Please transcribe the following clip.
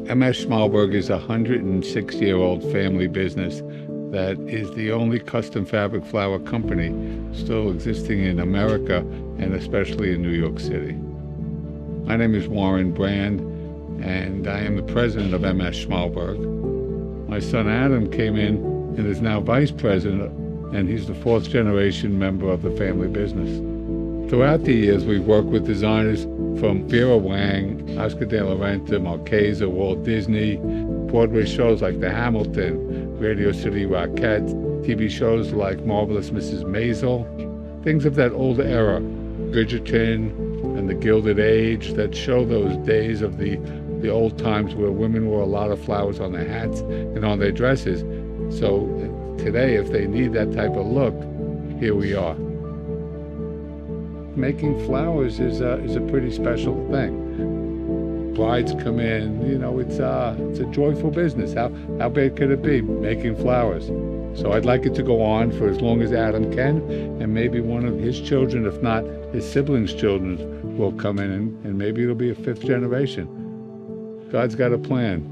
M&S Schmalberg is a 106-year-old family business that is the only custom fabric flower company still existing in America and especially in New York City. My name is Warren Brand, and I am the president of M&S Schmalberg. My son Adam came in and is now vice president, and he's the fourth generation member of the family business. Throughout the years, we've worked with designers from Vera Wang, Oscar de la Renta, Marquesa, Walt Disney, Broadway shows like The Hamilton, Radio City Rockettes, TV shows like Marvelous Mrs. Maisel, things of that old era, Bridgerton and The Gilded Age, that show those days of the old times where women wore a lot of flowers on their hats and on their dresses. So today, if they need that type of look, here we are. Making flowers is a pretty special thing. Brides come in, you know, it's a joyful business. How bad could it be, making flowers? So I'd like it to go on for as long as Adam can, and maybe one of his children, if not his siblings' children, will come in, and maybe it'll be a fifth generation. God's got a plan.